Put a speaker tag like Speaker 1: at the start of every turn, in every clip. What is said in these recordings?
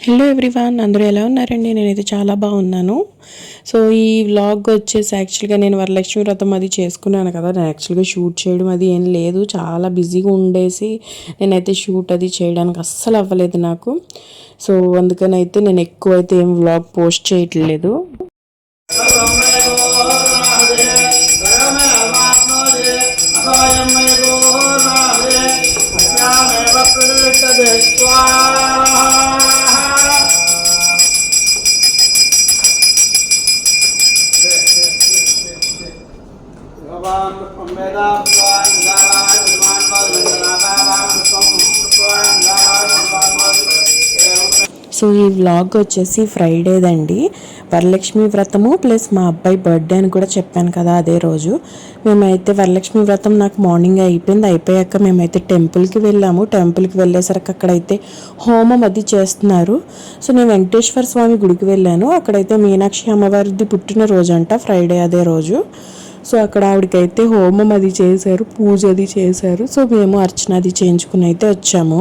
Speaker 1: Hello everyone, అందరూ ఎలా ఉన్నారండి? నేనైతే చాలా బాగున్నాను. సో ఈ వ్లాగ్ వచ్చేసి యాక్చువల్గా నేను వరలక్ష్మి వ్రతం అది చేసుకున్నాను కదా. నేను యాక్చువల్గా షూట్ చేయడం అది ఏం లేదు, చాలా బిజీగా ఉండేసి నేనైతే షూట్ అది చేయడానికి అస్సలు అవ్వలేదు నాకు. సో అందుకని అయితే నేను ఎక్కువైతే ఏం వ్లాగ్ పోస్ట్ చేయట్లేదు. సో ఈ వ్లాగ్ వచ్చేసి ఫ్రైడేదండి, వరలక్ష్మి వ్రతము ప్లస్ మా అబ్బాయి బర్త్డే అని కూడా చెప్పాను కదా. అదే రోజు మేమైతే వరలక్ష్మి వ్రతం నాకు మార్నింగ్ అయిపోయాక మేమైతే టెంపుల్కి వెళ్ళాము. టెంపుల్కి వెళ్ళేసరికి అక్కడైతే హోమం అది చేస్తున్నారు. సో నేను వెంకటేశ్వర స్వామి గుడికి వెళ్ళాను. అక్కడైతే మీనాక్షి అమ్మవారిది పుట్టినరోజు అంట, ఫ్రైడే అదే రోజు. సో అక్కడ ఆవిడకైతే హోమం అది చేశారు, పూజ అది చేశారు. సో మేము అర్చన అది చేయించుకుని అయితే వచ్చాము.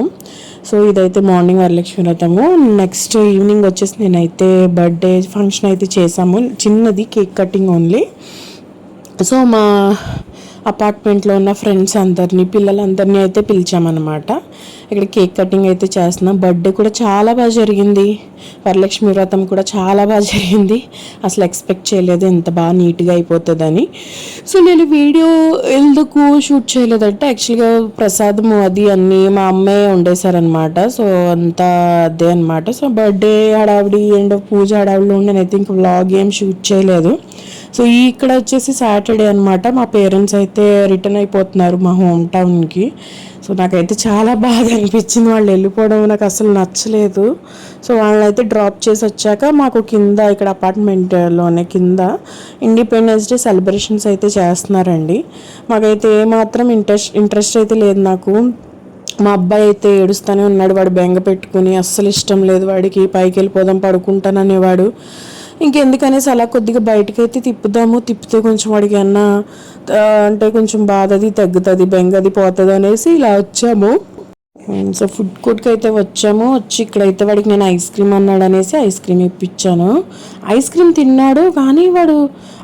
Speaker 1: సో ఇదైతే మార్నింగ్ వరలక్ష్మి వ్రతము. నెక్స్ట్ ఈవినింగ్ వచ్చేసి నేనైతే బర్త్డే ఫంక్షన్ అయితే చేసాము, చిన్నది, కేక్ కటింగ్ ఓన్లీ. సో మా అపార్ట్మెంట్లో ఉన్న ఫ్రెండ్స్ అందరినీ, పిల్లలందరినీ అయితే పిలిచామన్నమాట. ఇక్కడ కేక్ కటింగ్ అయితే చేస్తున్నాం. బర్త్డే కూడా చాలా బాగా జరిగింది, వరలక్ష్మి వ్రతం కూడా చాలా బాగా జరిగింది. అసలు ఎక్స్పెక్ట్ చేయలేదు ఎంత బాగా నీట్గా అయిపోతుందని. సో నేను వీడియో ఎందుకు షూట్ చేయలేదంటే యాక్చువల్గా ప్రసాదము అది అన్నీ మా అమ్మే వండేశారనమాట. సో అంతా అదే అనమాట. సో బర్త్డే హడావిడి అండ్ పూజ హడావిడిలో ఉండి నేనైతే ఇంకా వ్లాగ్ ఏం షూట్ చేయలేదు. సో ఇక్కడ వచ్చేసి సాటర్డే అనమాట. మా పేరెంట్స్ అయితే రిటర్న్ అయిపోతున్నారు మా హోమ్ టౌన్కి. సో నాకైతే చాలా బాధ అనిపించింది, వాళ్ళు వెళ్ళిపోవడం నాకు అసలు నచ్చలేదు. సో వాళ్ళనైతే డ్రాప్ చేసి వచ్చాక మాకు కింద ఇక్కడ అపార్ట్మెంట్లోనే కింద ఇండిపెండెన్స్ డే సెలబ్రేషన్స్ అయితే చేస్తున్నారండి. మాకైతే ఏమాత్రం ఇంట్రెస్ట్ అయితే లేదు నాకు. మా అబ్బాయి అయితే ఏడుస్తూనే ఉన్నాడు, వాడు బెంగ పెట్టుకుని అస్సలు ఇష్టం లేదు వాడికి, పైకి వెళ్ళిపోదాం పడుకుంటాననేవాడు. ఇంకెందుకనేసి అలా కొద్దిగా బయటకైతే తిప్పితే కొంచెం వాడికి అన్నా అంటే కొంచెం బాధది తగ్గుతుంది, బెంగది పోతుంది అనేసి ఇలా వచ్చాము. సో ఫుడ్ కోర్ట్కి అయితే వచ్చాము. వచ్చి ఇక్కడైతే వాడికి నేను ఐస్ క్రీమ్ అన్నాడు అనేసి ఐస్ క్రీమ్ ఇప్పించాను. ఐస్ క్రీమ్ తిన్నాడు, కానీ వాడు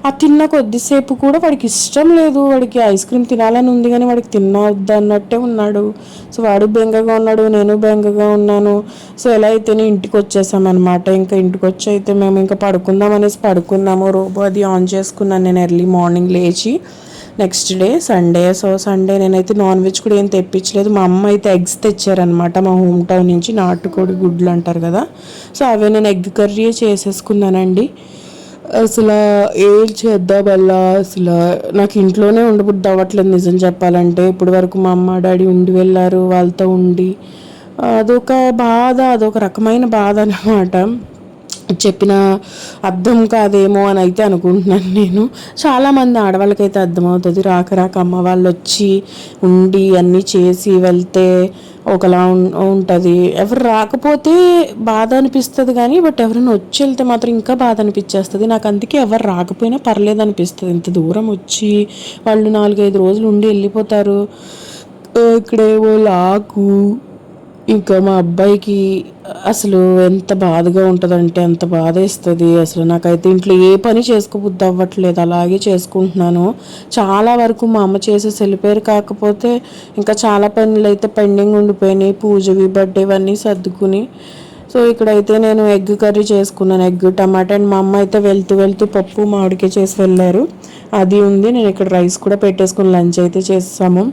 Speaker 1: ఆ తిన్న కొద్దిసేపు కూడా వాడికి ఇష్టం లేదు. వాడికి ఐస్ క్రీమ్ తినాలని ఉంది కానీ వాడికి తినవద్దు అన్నట్టే ఉన్నాడు. సో వాడు బెంగగా ఉన్నాడు, నేను బెంగగా ఉన్నాను. సో ఎలా అయితేనే ఇంటికి వచ్చేసామన్నమాట. ఇంకా ఇంటికి వచ్చి అయితే మేము ఇంకా పడుకుందాం అనేసి పడుకున్నాము. రోబో అది ఆన్ చేసుకున్నాను నేను ఎర్లీ మార్నింగ్ లేచి. Next day Sunday. So Sunday నేనైతే నాన్ వెజ్ కూడా ఏం తెప్పించలేదు. మా అమ్మ అయితే ఎగ్స్ తెచ్చారనమాట మా హోమ్ టౌన్ నుంచి, నాటుకోడి గుడ్లు అంటారు కదా. సో అవే నేను ఎగ్ కర్రీ చేసేసుకున్నానండి. అసలు ఏం చేద్దాం వల్ల అసలు నాకు ఇంట్లోనే ఉండబుద్ధి అవ్వట్లేదు నిజం చెప్పాలంటే. ఇప్పటి వరకు మా అమ్మ డాడీ ఉండి వెళ్ళారు, వాళ్ళతో ఉండి అదొక బాధ, అదొక రకమైన బాధ అన్నమాట. చెప్పిన అర్థం కాదేమో అని అయితే అనుకుంటున్నాను నేను. చాలామంది ఆడవాళ్ళకైతే అర్థమవుతుంది, రాక అమ్మ వాళ్ళు వచ్చి ఉండి అన్నీ చేసి వెళ్తే ఒకలా ఉంటుంది. ఎవరు రాకపోతే బాధ అనిపిస్తుంది కానీ బట్ ఎవరైనా వచ్చి వెళ్తే మాత్రం ఇంకా బాధ అనిపించేస్తుంది నాకు. అందుకే ఎవరు రాకపోయినా పర్లేదు అనిపిస్తుంది. ఇంత దూరం వచ్చి వాళ్ళు 4-5 రోజులు ఉండి వెళ్ళిపోతారు. ఇక్కడేవో లాకు ఇంకా మా అబ్బాయికి అసలు ఎంత బాధగా ఉంటుందంటే అంత బాధ వేస్తుంది. అసలు నాకైతే ఇంట్లో ఏ పని చేసుకోబుద్ధి అవ్వట్లేదు, అలాగే చేసుకుంటున్నాను. చాలా వరకు మా అమ్మ చేసేసి వెళ్ళిపోయారు, కాకపోతే ఇంకా చాలా పనులు అయితే పెండింగ్ ఉండిపోయినాయి, పూజవి బర్త్డే ఇవన్నీ సర్దుకుని. సో ఇక్కడైతే నేను ఎగ్ కర్రీ చేసుకున్నాను, ఎగ్ టమాటా. అండ్ మా అమ్మ అయితే వెళ్తూ పప్పు మామిడికాయ చేసి వెళ్ళారు, అది ఉంది. నేను ఇక్కడ రైస్ కూడా పెట్టేసుకుని లంచ్ అయితే చేసాము.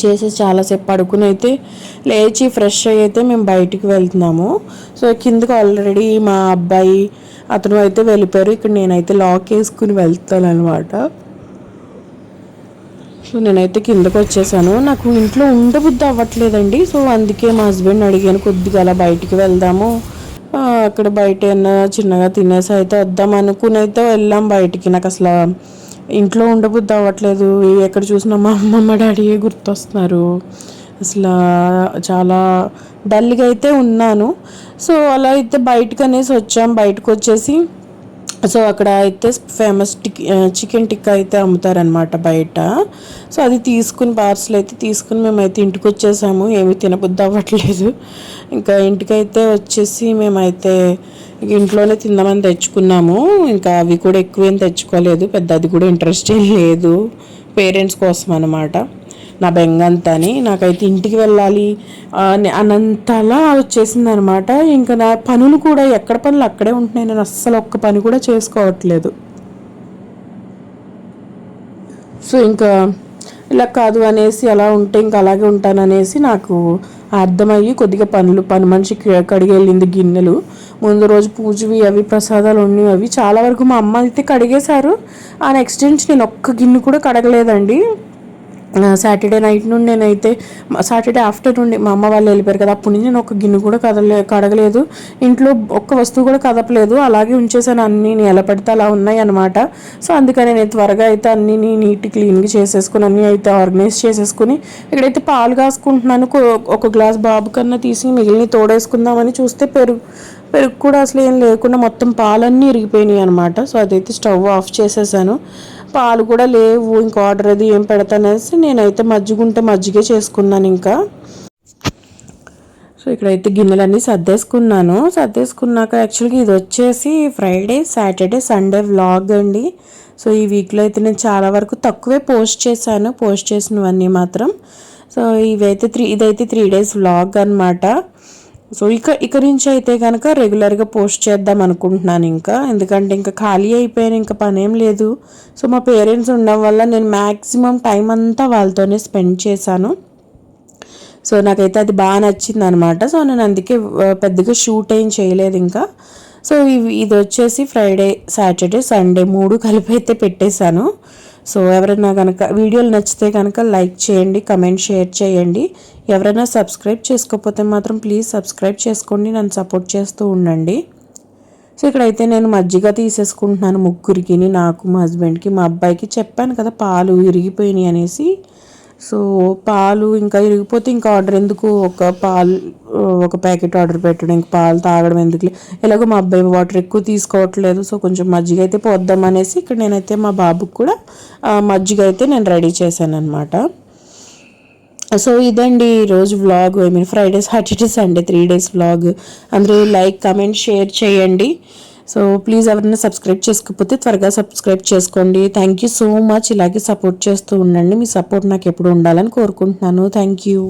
Speaker 1: చేసి చాలాసేపు పడుకుని అయితే లేచి ఫ్రెష్ అయ్యి అయితే మేము బయటికి వెళ్తున్నాము. సో కిందకి ఆల్రెడీ మా అబ్బాయి అతను అయితే వెళ్ళిపోయారు. ఇక్కడ నేనైతే లాక్ వేసుకుని వెళ్తాను అనమాట. సో నేనైతే కిందకు వచ్చేసాను. నాకు ఇంట్లో ఉండబుద్ధి అవ్వట్లేదండి. సో అందుకే మా హస్బెండ్ అడిగాను కొద్దిగా అలా బయటికి వెళ్దాము, అక్కడ బయట ఏమన్నా చిన్నగా తినేసి అయితే వద్దాం అనుకుని అయితే వెళ్ళాం బయటికి. నాకు అసలు ఇంట్లో ఉండబుద్ధి అవ్వట్లేదు, ఎక్కడ చూసినా మా అమ్మమ్మ డాడీయే గుర్తొస్తున్నారు. అసలు చాలా డల్గా అయితే ఉన్నాను. సో అలా అయితే బయటకు అనేసి వచ్చాం. బయటకు వచ్చేసి సో అక్కడ అయితే ఫేమస్ చికెన్ టిక్కా అయితే అమ్ముతారనమాట బయట. సో అది తీసుకుని పార్సల్ అయితే తీసుకుని మేమైతే ఇంటికి వచ్చేసాము. ఏమీ తినబుద్ధి అవ్వట్లేదు. ఇంకా ఇంటికైతే వచ్చేసి మేమైతే ఇంట్లోనే తిందామని తెచ్చుకున్నాము. ఇంకా అవి కూడా ఎక్కువేం తెచ్చుకోలేదు, పెద్ద అది కూడా ఇంట్రెస్ట్ ఏం లేదు, పేరెంట్స్ కోసం అనమాట. నా బెంగంతని నాకైతే ఇంటికి వెళ్ళాలి అనంతలా వచ్చేసింది అనమాట. ఇంకా నా పనులు కూడా ఎక్కడ పనులు అక్కడే ఉంటున్నాయి, నేను అస్సలు ఒక్క పని కూడా చేసుకోవట్లేదు. సో ఇంకా ఇలా కాదు అనేసి అలా ఉంటే ఇంకా అలాగే ఉంటాననేసి నాకు అర్థమయ్యి కొద్దిగా పని మనిషి కడిగి వెళ్ళింది గిన్నెలు. ముందు రోజు పూజవి అవి ప్రసాదాలు ఉన్నవి అవి చాలా వరకు మా అమ్మ అయితే కడిగేశారు. ఆ నెక్స్ట్ నుంచి నేను ఒక్క గిన్నె కూడా కడగలేదండి. సాటర్డే నైట్ నుండి నేనైతే సాటర్డే ఆఫ్టర్నూన్ మా అమ్మ వాళ్ళు వెళ్ళిపోయారు కదా, అప్పటి నుంచి నేను ఒక గిన్నె కూడా కడగలేదు. ఇంట్లో ఒక్క వస్తువు కూడా కదపలేదు, అలాగే ఉంచేసాను. అన్నీ ఎలా పడితే అలా ఉన్నాయి అనమాట. సో అందుకని నేను త్వరగా అయితే అన్నీ నీట్ క్లీన్గా చేసేసుకుని అన్నీ అయితే ఆర్గనైజ్ చేసేసుకుని ఇక్కడైతే పాలు కాసుకుంటున్నాను. ఒక గ్లాస్ బాబు కన్నా తీసి మిగిలిన తోడేసుకుందామని చూస్తే పెరుగు కూడా అసలు ఏం లేకుండా మొత్తం పాలన్నీ ఇరిగిపోయినాయి అనమాట. సో అదైతే స్టవ్ ఆఫ్ చేసేసాను. పాలు కూడా లేవు, ఇంకా ఆర్డర్ అది ఏం పెడతానేసి నేనైతే మజ్జిగుంటే మజ్జిగే చేసుకున్నాను ఇంకా. సో ఇక్కడైతే గిన్నెలన్నీ సర్దేసుకున్నాక యాక్చువల్గా ఇది వచ్చేసి ఫ్రైడే, సాటర్డే, సండే వ్లాగ్ అండి. సో ఈ వీక్లో అయితే నేను చాలా వరకు తక్కువే పోస్ట్ చేసినవన్నీ మాత్రం. సో ఇదైతే 3 days వ్లాగ్ అనమాట. సో ఇక నుంచి అయితే కనుక రెగ్యులర్గా పోస్ట్ చేద్దాం అనుకుంటున్నాను ఇంకా, ఎందుకంటే ఇంకా ఖాళీ అయిపోయాను, ఇంకా పనేం లేదు. సో మా పేరెంట్స్ ఉండడం వల్ల నేను మ్యాక్సిమం టైం అంతా వాళ్ళతోనే స్పెండ్ చేశాను. సో నాకైతే అది బాగా నచ్చింది అనమాట. సో నేను అందుకే పెద్దగా షూట్ ఏం చేయలేదు ఇంకా. సో ఇది వచ్చేసి ఫ్రైడే, సాటర్డే, సండే 3 కలిపి అయితే పెట్టేశాను. సో ఎవరైనా కనుక వీడియోలు నచ్చితే కనుక లైక్ చేయండి, కమెంట్ షేర్ చేయండి. ఎవరైనా సబ్స్క్రైబ్ చేసుకోకపోతే మాత్రం ప్లీజ్ సబ్స్క్రైబ్ చేసుకోండి, నన్ను సపోర్ట్ చేస్తూ ఉండండి. సో ఇక్కడైతే నేను మజ్జిగ తీసేసుకుంటున్నాను ముగ్గురికి, నాకు, మా హస్బెండ్కి, మా అబ్బాయికి. చెప్పాను కదా పాలు ఇరిగిపోయినాయి అనేసి. సో పాలు ఇంకా ఇరిగిపోతే ఇంకా ఆర్డర్ ఎందుకు, ఒక ప్యాకెట్ ఆర్డర్ పెట్టడం, ఇంకా పాలు తాగడం ఎందుకు, ఎలాగో మా అబ్బాయి వాటర్ ఎక్కువ తీసుకోవట్లేదు. సో కొంచెం మజ్జిగ అయితే పోద్దాం అనేసి ఇక్కడ నేనైతే మా బాబుకి కూడా మజ్జిగ అయితే నేను రెడీ చేశాను అనమాట. సో ఇదండి ఈరోజు vlog, Friday, Saturday, Sunday 3 days vlog. అందరూ లైక్, కమెంట్, షేర్ చేయండి. సో ప్లీజ్ ఎవరైనా సబ్స్క్రైబ్ చేసుకోకపోతే త్వరగా సబ్స్క్రైబ్ చేసుకోండి. Thank you so much. ఇలాగే సపోర్ట్ చేస్తూ ఉండండి. మీ సపోర్ట్ నాకు ఎప్పుడు ఉండాలని కోరుకుంటున్నాను. Thank you.